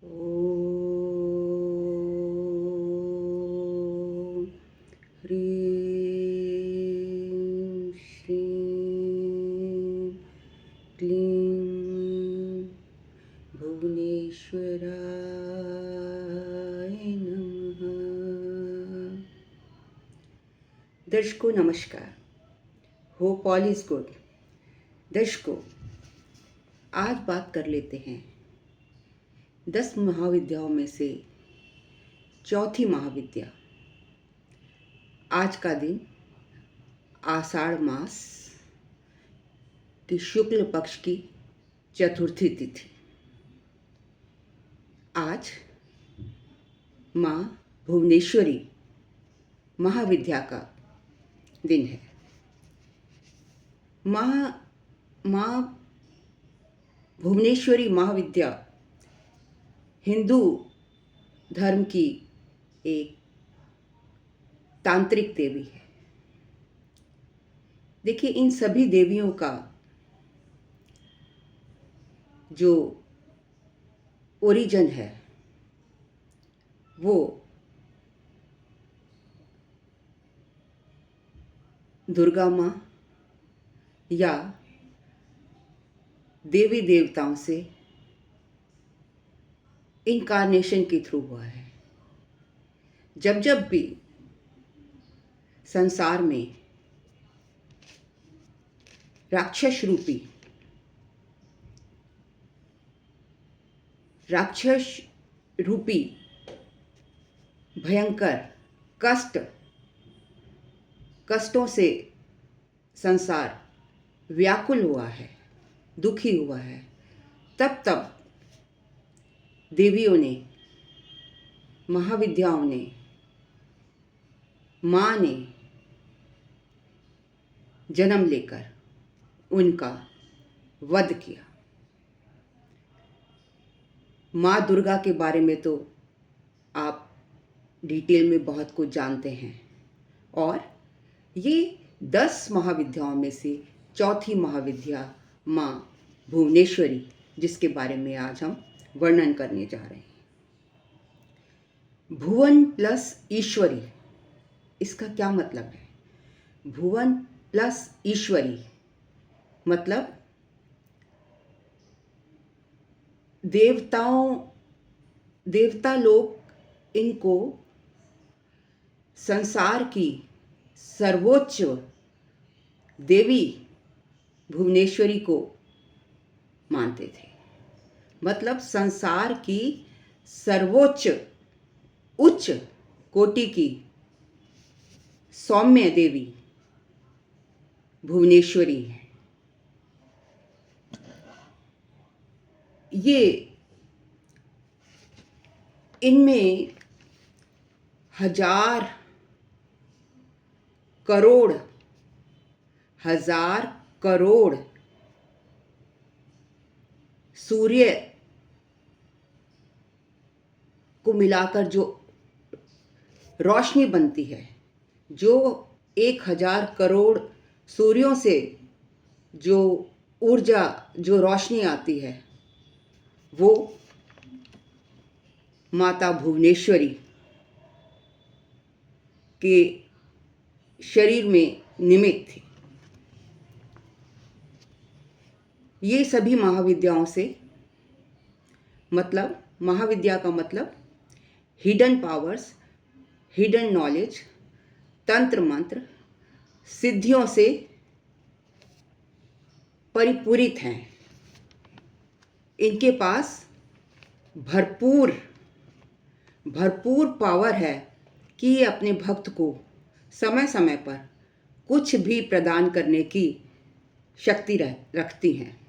ॐ ह्रीं श्रीं क्लीं भुवनेश्वराय नमः। दर्शकों नमस्कार। Hope all is good. दर्शकों, आज बात कर लेते हैं 10 महाविद्याओं में से चौथी महाविद्या। आज का दिन आषाढ़ मास की शुक्ल पक्ष की चतुर्थी तिथि। आज माँ भुवनेश्वरी महाविद्या का दिन है। माँ भुवनेश्वरी महाविद्या हिंदू धर्म की एक तांत्रिक देवी है। देखिए, इन सभी देवियों का जो ओरिजिन है वो दुर्गा माँ या देवी देवताओं से इनकारनेशन के थ्रू हुआ है। जब जब भी संसार में राक्षस रूपी भयंकर कष्टों से संसार व्याकुल हुआ है, दुखी हुआ है, तब देवियों ने, महाविद्याओं ने, माँ ने जन्म लेकर उनका वध किया। माँ दुर्गा के बारे में तो आप डिटेल में बहुत कुछ जानते हैं, और ये 10 महाविद्याओं में से चौथी महाविद्या माँ भुवनेश्वरी, जिसके बारे में आज हम वर्णन करने जा रहे हैं। भुवन प्लस ईश्वरी, इसका क्या मतलब है? भुवन प्लस ईश्वरी मतलब देवता लोग इनको संसार की सर्वोच्च देवी भुवनेश्वरी को मानते थे। मतलब संसार की सर्वोच्च उच्च कोटि की सौम्य देवी भुवनेश्वरी है। ये इनमें हजार करोड़ सूर्य को मिलाकर जो रोशनी बनती है, जो 1000 करोड़ सूर्यों से जो ऊर्जा, जो रोशनी आती है, वो माता भुवनेश्वरी के शरीर में निमित्त थी। ये सभी महाविद्याओं से मतलब, महाविद्या का मतलब हिडन पावर्स, हिडन नॉलेज, तंत्र मंत्र, सिद्धियों से परिपूरित हैं। इनके पास भरपूर पावर है कि ये अपने भक्त को समय समय पर कुछ भी प्रदान करने की शक्ति रखती हैं।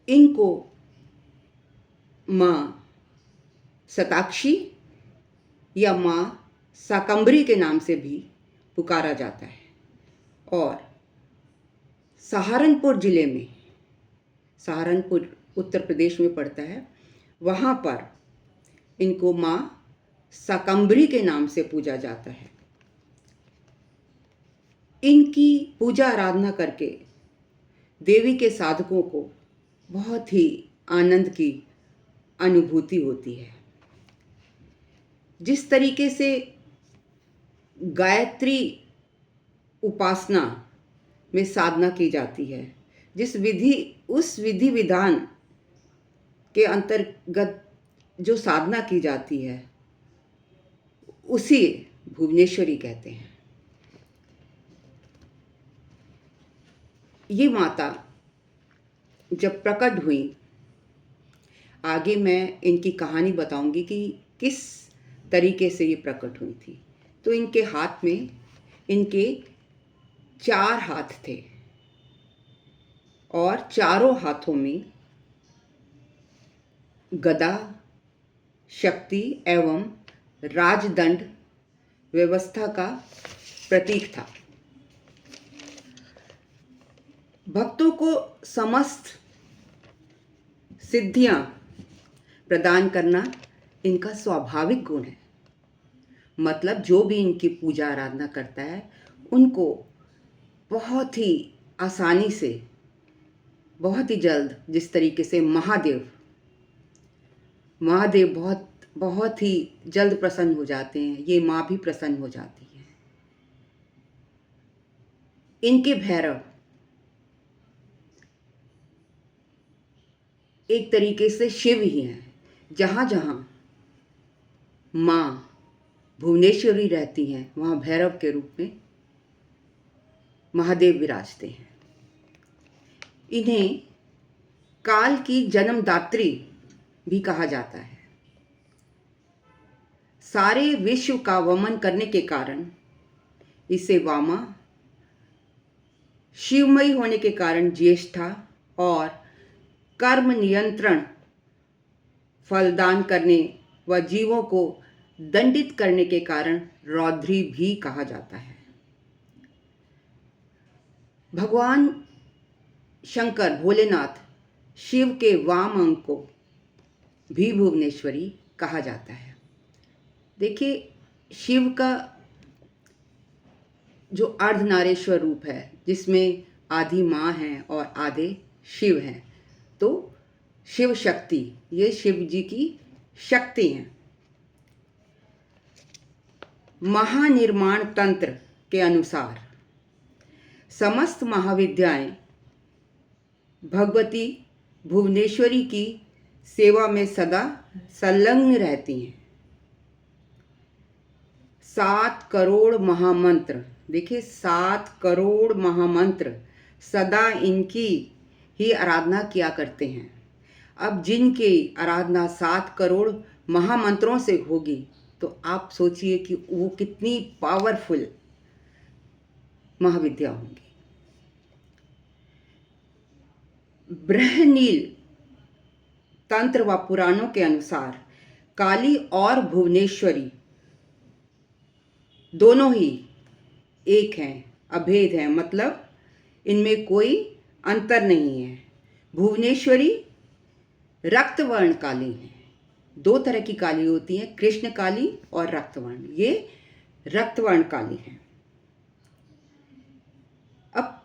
इनको माँ शताक्षी या माँ शाकंभरी के नाम से भी पुकारा जाता है। और सहारनपुर जिले में, सहारनपुर उत्तर प्रदेश में पड़ता है, वहाँ पर इनको माँ शाकंभरी के नाम से पूजा जाता है। इनकी पूजा आराधना करके देवी के साधकों को बहुत ही आनंद की अनुभूति होती है। जिस तरीके से गायत्री उपासना में साधना की जाती है, उस विधि विधान के अंतर्गत जो साधना की जाती है उसी भुवनेश्वरी कहते हैं। ये माता जब प्रकट हुई, आगे मैं इनकी कहानी बताऊंगी कि किस तरीके से ये प्रकट हुई थी। तो इनके हाथ में इनके 4 हाथ थे और चारों हाथों में गदा, शक्ति एवं राजदंड व्यवस्था का प्रतीक था। भक्तों को समस्त सिद्धियां प्रदान करना इनका स्वाभाविक गुण है। मतलब जो भी इनकी पूजा आराधना करता है उनको बहुत ही आसानी से, बहुत ही जल्द, जिस तरीके से महादेव बहुत ही जल्द प्रसन्न हो जाते हैं, ये माँ भी प्रसन्न हो जाती है। इनके भैरव एक तरीके से शिव ही हैं। जहाँ जहाँ माँ भुवनेश्वरी रहती हैं वहाँ भैरव के रूप में महादेव विराजते हैं। इन्हें काल की जन्मदात्री भी कहा जाता है। सारे विश्व का वमन करने के कारण इसे वामा, शिवमयी होने के कारण ज्येष्ठा और कर्म नियंत्रण, फलदान करने व जीवों को दंडित करने के कारण रौद्री भी कहा जाता है। भगवान शंकर भोलेनाथ शिव के वाम अंग को भी भुवनेश्वरी कहा जाता है। देखिए, शिव का जो अर्धनारेश्वर रूप है, जिसमें आधी माँ है और आधे शिव हैं, तो शिव शक्ति, ये शिव जी की शक्ति हैं। महानिर्माण तंत्र के अनुसार समस्त महाविद्याएं भगवती भुवनेश्वरी की सेवा में सदा संलग्न रहती हैं। 7 करोड़ महामंत्र, देखिए 7 करोड़ महामंत्र सदा इनकी ही आराधना किया करते हैं। अब जिनकी आराधना 7 करोड़ महामंत्रों से होगी तो आप सोचिए कि वो कितनी पावरफुल महाविद्या होंगी। बृहनील तंत्र व पुराणों के अनुसार काली और भुवनेश्वरी दोनों ही एक हैं, अभेद हैं, मतलब इनमें कोई अंतर नहीं है। भुवनेश्वरी रक्तवर्ण काली है। 2 तरह की काली होती हैं, कृष्ण काली और रक्तवर्ण। ये रक्तवर्ण काली है। अब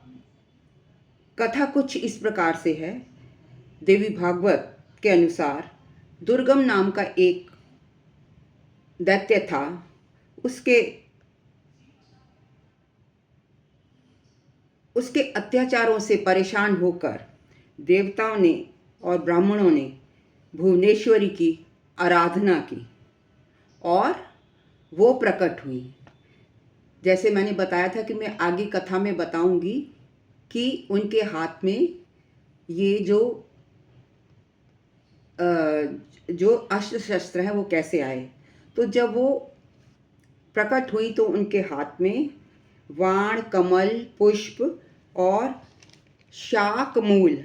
कथा कुछ इस प्रकार से है। देवी भागवत के अनुसार दुर्गम नाम का एक दैत्य था। उसके अत्याचारों से परेशान होकर देवताओं ने और ब्राह्मणों ने भुवनेश्वरी की आराधना की और वो प्रकट हुई। जैसे मैंने बताया था कि मैं आगे कथा में बताऊंगी कि उनके हाथ में ये जो अस्त्र शस्त्र हैं वो कैसे आए। तो जब वो प्रकट हुई तो उनके हाथ में वाण, कमल, पुष्प और शाक मूल,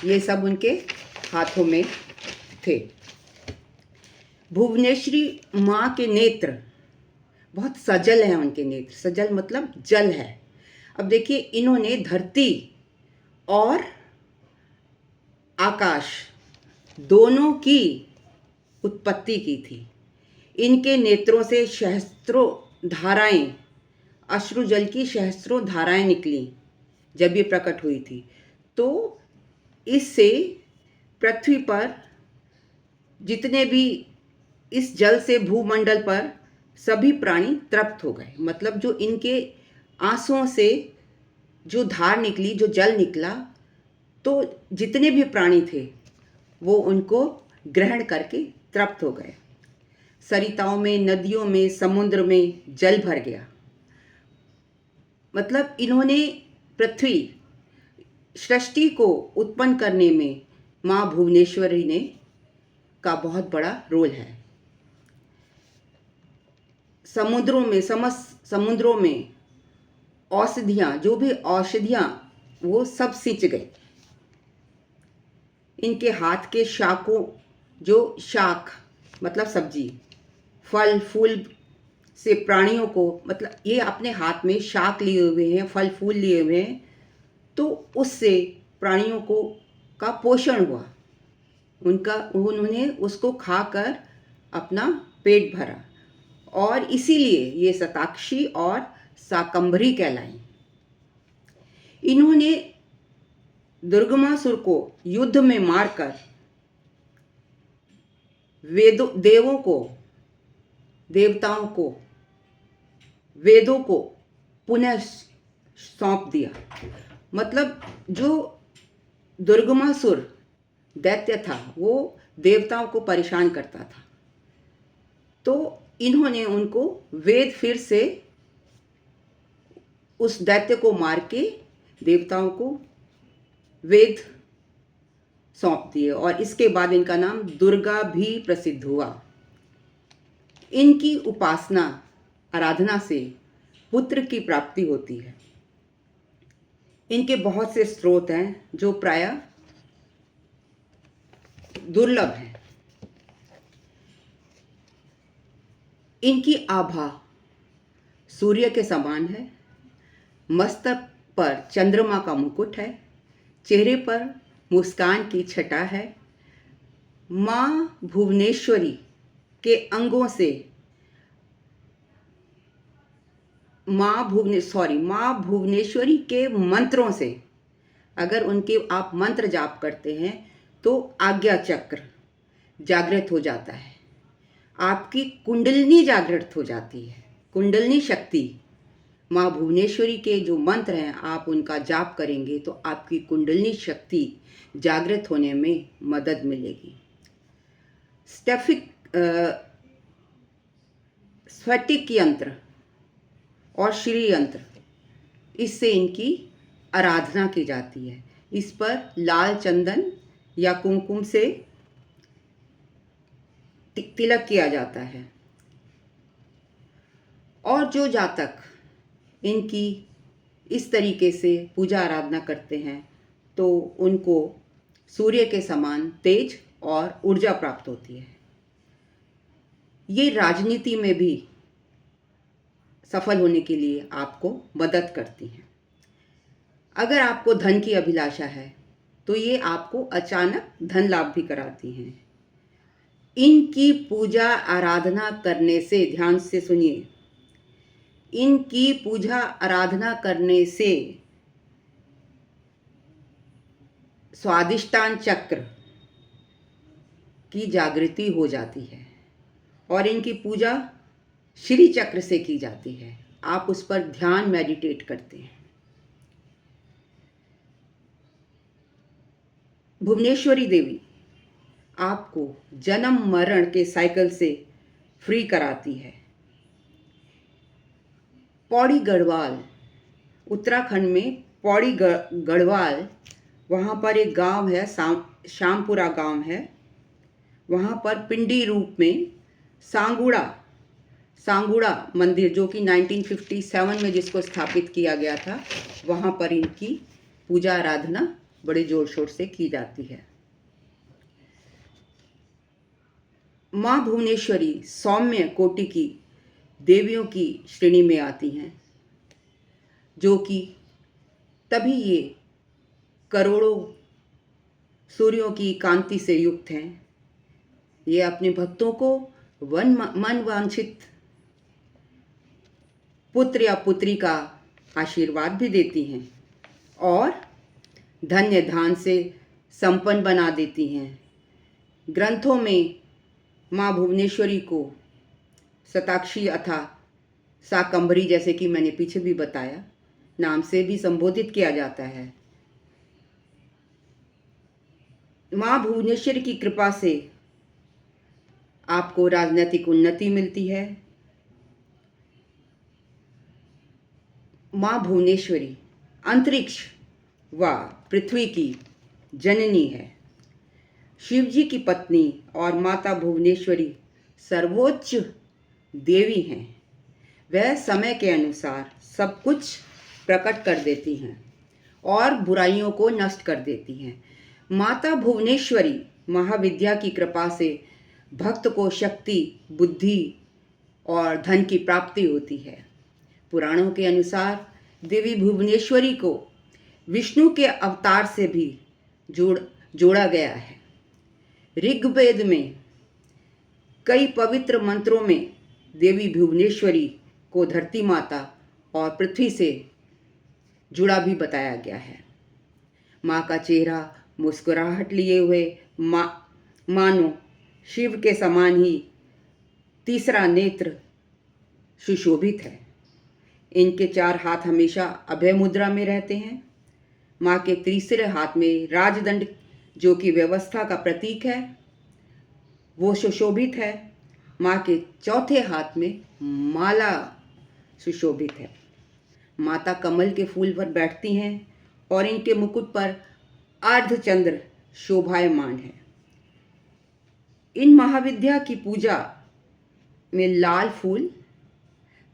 ये सब उनके हाथों में थे। भुवनेश्वरी माँ के नेत्र बहुत सजल हैं। उनके नेत्र, सजल मतलब जल है। अब देखिए, इन्होंने धरती और आकाश दोनों की उत्पत्ति की थी। इनके नेत्रों से सहस्त्रों धाराएं, अश्रु जल की सहस्त्रों धाराएं निकली जब ये प्रकट हुई थी। तो इससे पृथ्वी पर जितने भी इस जल से भूमंडल पर सभी प्राणी तृप्त हो गए। मतलब जो इनके आंसुओं से जो धार निकली, जो जल निकला, तो जितने भी प्राणी थे वो उनको ग्रहण करके तृप्त हो गए। सरिताओं में, नदियों में, समुद्र में जल भर गया। मतलब इन्होंने पृथ्वी सृष्टि को उत्पन्न करने में माँ भुवनेश्वरी ने का बहुत बड़ा रोल है। समुद्रों में, समस्त समुद्रों में औषधियाँ, जो भी औषधियाँ, वो सब सिंच गई। इनके हाथ के शाकों, जो शाक मतलब सब्जी, फल फूल से प्राणियों को, मतलब ये अपने हाथ में शाक लिए हुए हैं, फल फूल लिए हुए हैं, तो उससे प्राणियों को का पोषण हुआ। उन्होंने उसको खाकर अपना पेट भरा और इसीलिए ये शताक्षी और शाकंभरी कहलाई। इन्होंने दुर्गमासुर को युद्ध में मारकर देवताओं को, वेदों को पुनः सौंप दिया। मतलब जो दुर्गमासुर दैत्य था वो देवताओं को परेशान करता था, तो इन्होंने उनको वेद फिर से उस दैत्य को मार के देवताओं को वेद सौंप दिए और इसके बाद इनका नाम दुर्गा भी प्रसिद्ध हुआ। इनकी उपासना, आराधना से पुत्र की प्राप्ति होती है। इनके बहुत से स्रोत हैं जो प्रायः दुर्लभ हैं। इनकी आभा सूर्य के समान है। मस्तक पर चंद्रमा का मुकुट है। चेहरे पर मुस्कान की छटा है। माँ भुवनेश्वरी के अंगों से माँ भुवनेश्वरी के मंत्रों से अगर उनके आप मंत्र जाप करते हैं तो आज्ञा चक्र जागृत हो जाता है। आपकी कुंडलिनी जागृत हो जाती है। कुंडलिनी शक्ति, माँ भुवनेश्वरी के जो मंत्र हैं आप उनका जाप करेंगे तो आपकी कुंडलिनी शक्ति जागृत होने में मदद मिलेगी। स्फटिक यंत्र और श्री यंत्र, इससे इनकी आराधना की जाती है। इस पर लाल चंदन या कुमकुम से तिलक किया जाता है। और जो जातक इनकी इस तरीके से पूजा आराधना करते हैं तो उनको सूर्य के समान तेज और ऊर्जा प्राप्त होती है। ये राजनीति में भी सफल होने के लिए आपको मदद करती हैं। अगर आपको धन की अभिलाषा है तो ये आपको अचानक धन लाभ भी कराती हैं। इनकी पूजा आराधना करने से, ध्यान से सुनिए, इनकी पूजा आराधना करने से स्वादिष्टान चक्र की जागृति हो जाती है और इनकी पूजा श्री चक्र से की जाती है। आप उस पर ध्यान, मेडिटेट करते हैं। भुवनेश्वरी देवी आपको जन्म मरण के साइकिल से फ्री कराती है। पौड़ी गढ़वाल, उत्तराखंड में पौड़ी गढ़वाल, वहाँ पर एक गांव है, श्यामपुरा गांव है। वहाँ पर पिंडी रूप में सांगुड़ा मंदिर, जो कि 1957 में जिसको स्थापित किया गया था, वहाँ पर इनकी पूजा आराधना बड़े जोर शोर से की जाती है। माँ भुवनेश्वरी सौम्य कोटि की देवियों की श्रेणी में आती हैं, जो कि तभी ये करोड़ों सूर्यों की कांति से युक्त हैं। ये अपने भक्तों को मन वांछित पुत्र या पुत्री का आशीर्वाद भी देती हैं और धन्य धान से संपन्न बना देती हैं। ग्रंथों में माँ भुवनेश्वरी को शताक्षी अथा शाकंभरी, जैसे कि मैंने पीछे भी बताया, नाम से भी संबोधित किया जाता है। माँ भुवनेश्वरी की कृपा से आपको राजनीतिक उन्नति मिलती है। माँ भुवनेश्वरी अंतरिक्ष व पृथ्वी की जननी है। शिव जी की पत्नी और माता भुवनेश्वरी सर्वोच्च देवी हैं। वह समय के अनुसार सब कुछ प्रकट कर देती हैं और बुराइयों को नष्ट कर देती हैं। माता भुवनेश्वरी महाविद्या की कृपा से भक्त को शक्ति, बुद्धि और धन की प्राप्ति होती है। पुराणों के अनुसार देवी भुवनेश्वरी को विष्णु के अवतार से भी जोड़ा गया है। ऋग्वेद में कई पवित्र मंत्रों में देवी भुवनेश्वरी को धरती माता और पृथ्वी से जुड़ा भी बताया गया है। माँ का चेहरा मुस्कुराहट लिए हुए मानो शिव के समान ही तीसरा नेत्र सुशोभित है। इनके 4 हाथ हमेशा अभय मुद्रा में रहते हैं। माँ के तीसरे हाथ में राजदंड, जो कि व्यवस्था का प्रतीक है, वो सुशोभित है। माँ के चौथे हाथ में माला सुशोभित है। माता कमल के फूल पर बैठती हैं और इनके मुकुट पर अर्धचंद्र शोभायमान है। इन महाविद्या की पूजा में लाल फूल,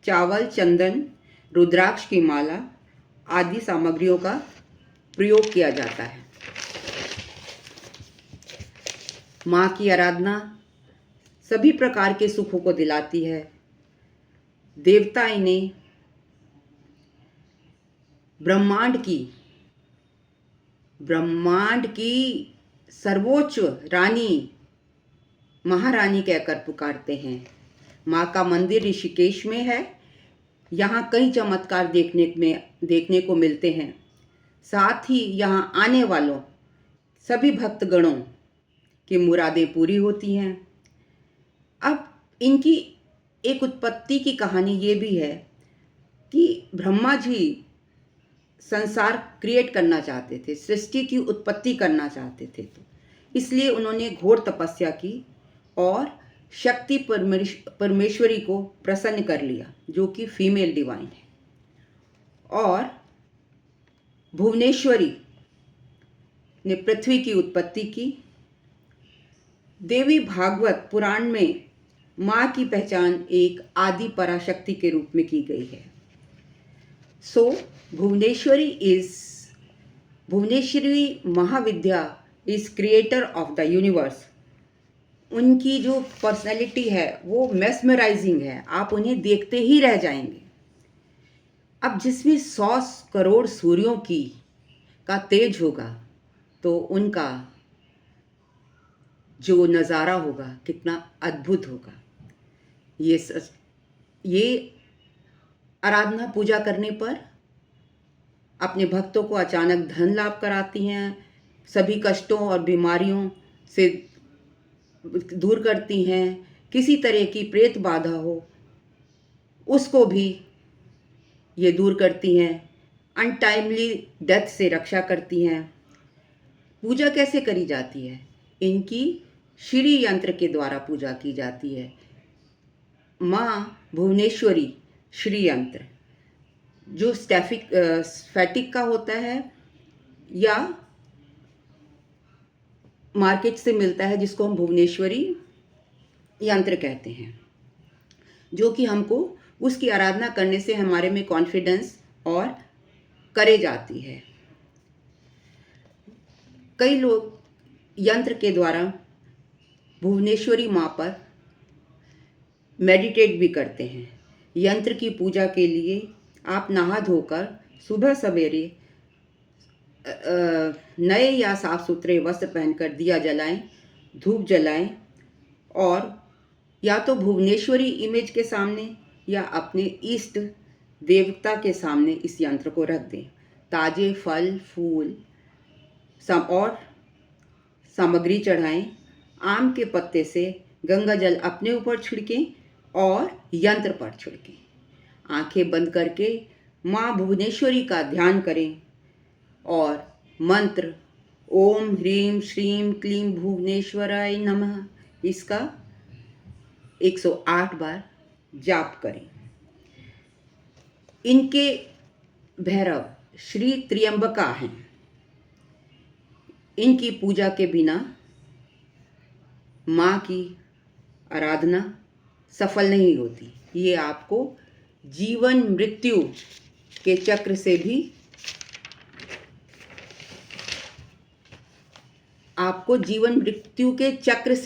चावल, चंदन, रुद्राक्ष की माला आदि सामग्रियों का प्रयोग किया जाता है। माँ की आराधना सभी प्रकार के सुखों को दिलाती है। देवता इन्हें ब्रह्मांड की सर्वोच्च रानी, महारानी कहकर पुकारते हैं। माँ का मंदिर ऋषिकेश में है। यहाँ कई चमत्कार देखने को मिलते हैं। साथ ही यहाँ आने वालों सभी भक्तगणों की मुरादें पूरी होती हैं। अब इनकी एक उत्पत्ति की कहानी ये भी है कि ब्रह्मा जी संसार क्रिएट करना चाहते थे, सृष्टि की उत्पत्ति करना चाहते थे, तो इसलिए उन्होंने घोर तपस्या की और शक्ति परमेश्वरी को प्रसन्न कर लिया, जो कि फीमेल डिवाइन है। और भुवनेश्वरी ने पृथ्वी की उत्पत्ति की। देवी भागवत पुराण में माँ की पहचान एक आदि पराशक्ति के रूप में की गई है। So Bhuvaneshwari Mahavidya is creator of the universe. उनकी जो पर्सनैलिटी है वो मेस्मराइजिंग है, आप उन्हें देखते ही रह जाएंगे। अब जिसमें 100 करोड़ सूर्यों का तेज होगा तो उनका जो नज़ारा होगा कितना अद्भुत होगा। ये आराधना पूजा करने पर अपने भक्तों को अचानक धन लाभ कराती हैं, सभी कष्टों और बीमारियों से दूर करती हैं। किसी तरह की प्रेत बाधा हो उसको भी ये दूर करती हैं। अनटाइमली डेथ से रक्षा करती हैं। पूजा कैसे करी जाती है? इनकी श्री यंत्र के द्वारा पूजा की जाती है। माँ भुवनेश्वरी श्री यंत्र जो स्फटिक का होता है या मार्केट से मिलता है, जिसको हम भुवनेश्वरी यंत्र कहते हैं, जो कि हमको उसकी आराधना करने से हमारे में कॉन्फिडेंस और करेज आती है। कई लोग यंत्र के द्वारा भुवनेश्वरी माँ पर मेडिटेट भी करते हैं। यंत्र की पूजा के लिए आप नहा धोकर सुबह सवेरे नए या साफ सुथरे वस्त्र पहनकर दिया जलाएं, धूप जलाएं और या तो भुवनेश्वरी इमेज के सामने या अपने इष्ट देवता के सामने इस यंत्र को रख दें। ताजे फल फूल और सामग्री चढ़ाएं। आम के पत्ते से गंगा जल अपने ऊपर छिड़कें और यंत्र पर छिड़कें। आंखें बंद करके माँ भुवनेश्वरी का ध्यान करें और मंत्र ओम ह्रीं श्रीं क्लीं भुवनेश्वराय नमः इसका 108 बार जाप करें। इनके भैरव श्री त्र्यंबका हैं। इनकी पूजा के बिना माँ की आराधना सफल नहीं होती। ये आपको जीवन मृत्यु के चक्र से भी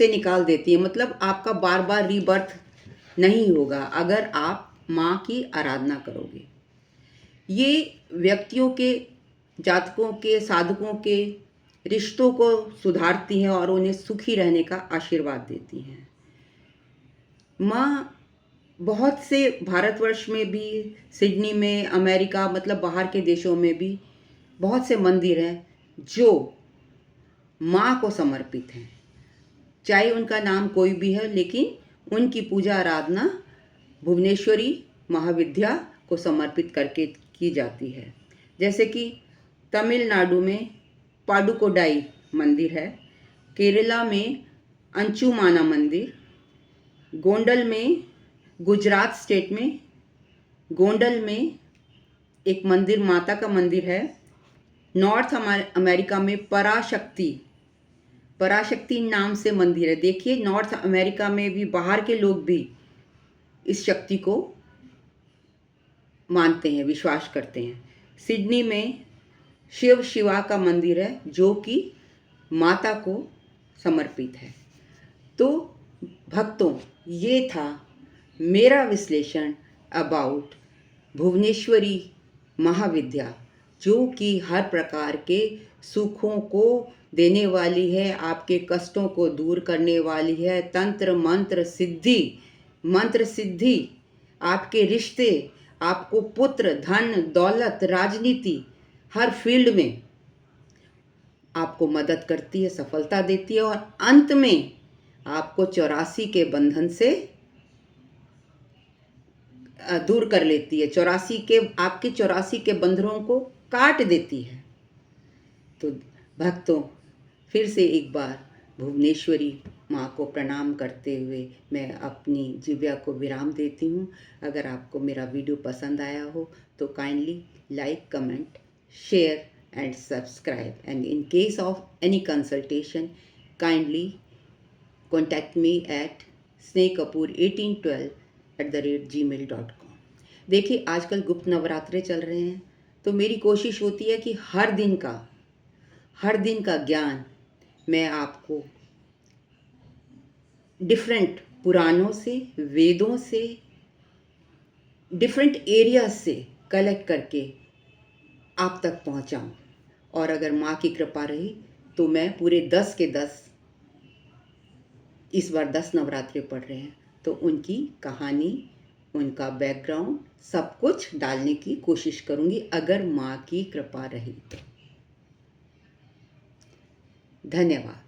निकाल देती है। मतलब आपका बार बार रीबर्थ नहीं होगा अगर आप माँ की आराधना करोगे। ये व्यक्तियों के, जातकों के, साधकों के रिश्तों को सुधारती हैं और उन्हें सुखी रहने का आशीर्वाद देती हैं। माँ बहुत से भारतवर्ष में भी, सिडनी में, अमेरिका मतलब बाहर के देशों में भी बहुत से मंदिर हैं जो माँ को समर्पित हैं। चाहे उनका नाम कोई भी है, लेकिन उनकी पूजा आराधना भुवनेश्वरी महाविद्या को समर्पित करके की जाती है। जैसे कि तमिलनाडु में पाडुकोडाई मंदिर है, केरला में अंचुमाना मंदिर, गोंडल में, गुजरात स्टेट में गोंडल में एक मंदिर, माता का मंदिर है। नॉर्थ अमेरिका में पराशक्ति नाम से मंदिर है। देखिए, नॉर्थ अमेरिका में भी बाहर के लोग भी इस शक्ति को मानते हैं, विश्वास करते हैं। सिडनी में शिवा का मंदिर है जो कि माता को समर्पित है। तो भक्तों, ये था मेरा विश्लेषण अबाउट भुवनेश्वरी महाविद्या, जो कि हर प्रकार के सुखों को देने वाली है, आपके कष्टों को दूर करने वाली है। तंत्र मंत्र सिद्धि, आपके रिश्ते, आपको पुत्र, धन, दौलत, राजनीति, हर फील्ड में आपको मदद करती है, सफलता देती है और अंत में आपको 84 के बंधन से दूर कर लेती है। आपके 84 के बंधनों को काट देती है। तो भक्तों, फिर से एक बार भुवनेश्वरी माँ को प्रणाम करते हुए मैं अपनी जीव्या को विराम देती हूँ। अगर आपको मेरा वीडियो पसंद आया हो तो kindly like, comment, share and subscribe, and in case of any consultation kindly contact me at snehkapoor1812@gmail.com। देखिए, आजकल गुप्त नवरात्रे चल रहे हैं, तो मेरी कोशिश होती है कि हर दिन का ज्ञान मैं आपको डिफरेंट पुराणों से, वेदों से, डिफरेंट एरियाज से कलेक्ट करके आप तक पहुंचाऊं। और अगर माँ की कृपा रही तो मैं पूरे 10 के 10, इस बार 10 नवरात्रे पढ़ रहे हैं, तो उनकी कहानी, उनका बैकग्राउंड सब कुछ डालने की कोशिश करूंगी अगर माँ की कृपा रही तो। धन्यवाद।